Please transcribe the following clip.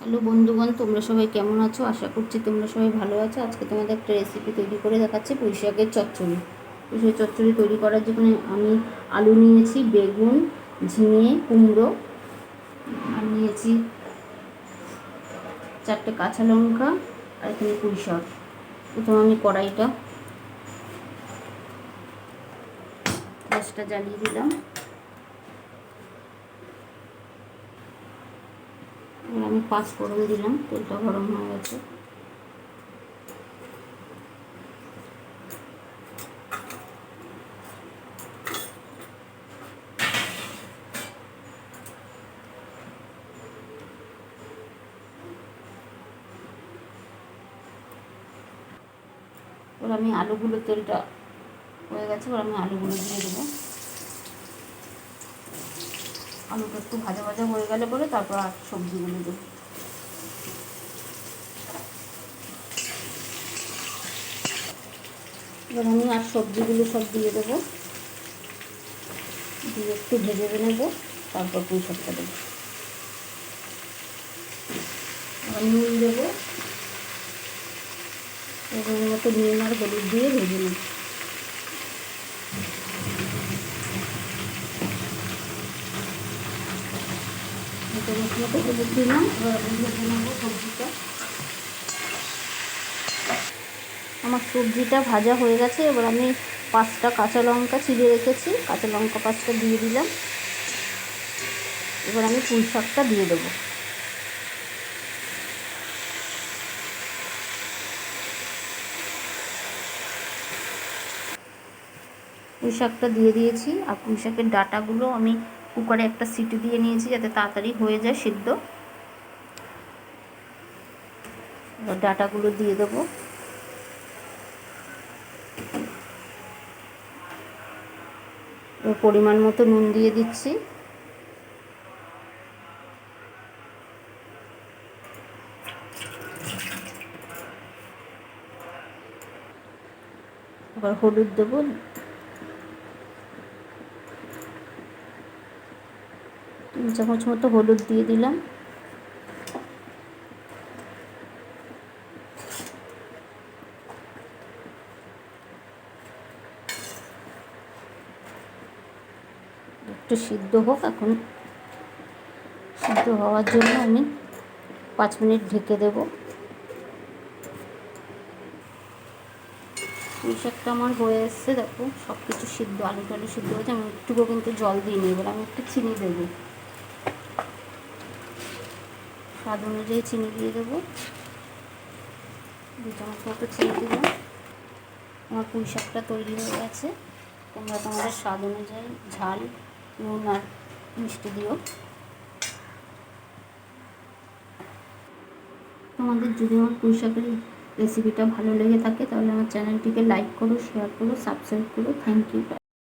Hello বন্ধুগণ, তোমরা সবাই কেমন আছো? আশা করছি তোমরা সবাই ভালো আছো। আজকে তোমাদের একটা রেসিপি তৈরি করে দেখাচ্ছি, পুঁই শাকের চচ্চড়ি। পুঁই শাকের চচ্চড়ি তৈরি করার জন্য আমি আলু নিয়েছি, বেগুন, ঝিঙে, কুমড়ো, আর নিয়েছি 4টে কাঁচা লঙ্কা, আর এখানে পুঁই শাক। প্রথমে আমি কড়াইটা গ্যাসটা জ্বালিয়ে দিলাম। আমি 5 ফোড়ন দিলাম, তেলটা গরম হয়ে গেছে। এবার আমি আলুগুলো, তেলটা হয়ে গেছে, এবার আমি আলুগুলো দিয়ে দেবো। আলুটা একটু ভাজা ভাজা হয়ে গেলে পরে তারপর আর সবজিগুলো দেবো। এবার আমি আর সবজিগুলো সব দিয়ে দেবো, দিয়ে একটু ভেজে নেবো, তারপর পুঁই শাকটা দেবো। আবার নুন দেবো, এবার মতো নুন আর হলুদ দিয়ে ভেজে নেব। মতো হলুদ দিলাম, এবার আমি ভেজে নেবো সবজিটা। আমার সবজিটা ভাজা হয়ে গেছে। এবার আমি 5টা কাঁচা লঙ্কা চিড়ে রেখেছি, কাঁচা লঙ্কা 5টা দিয়ে দিলাম। এবার আমি পুঁই শাকটা দিয়ে দেবো। পুঁই শাকটা দিয়ে দিয়েছি, আর পুঁই শাকের ডাঁটাগুলো আমি কুকারে একটা সিটি দিয়ে নিয়েছি যাতে তাড়াতাড়ি হয়ে যায় সিদ্ধ। এবার ডাঁটাগুলো দিয়ে দেবো। পরিমাণ মতো নুন দিয়ে দিচ্ছি। এবার হলুদ দেবো, 3 চামচ মতো হলুদ দিয়ে দিলাম। একটু সিদ্ধ হোক, এখন সিদ্ধ হওয়ার জন্য আমি 5 মিনিট ঢেকে দেবো। পুঁই শাকটা আমার হয়ে এসছে, দেখো সব কিছু সিদ্ধ, আলু টালু সিদ্ধ হয়েছে। আমি একটুকু কিন্তু জল দিই নি। এবার আমি একটু চিনি দেবো, স্বাদ অনুযায়ী চিনি দিয়ে দেবো। 2 চামচ মতো চিনি দিলাম। আমার পুঁই শাকটা তৈরি হয়ে গেছে। তোমরা তোমাদের স্বাদ অনুযায়ী ঝাল, নুন আর মিষ্টি দিও। তোমাদের যদি আমার পুঁই শাকের রেসিপিটা ভালো লেগে থাকে তাহলে আমার চ্যানেলটিকে লাইক করো, শেয়ার করো, সাবস্ক্রাইব করো। Thank you.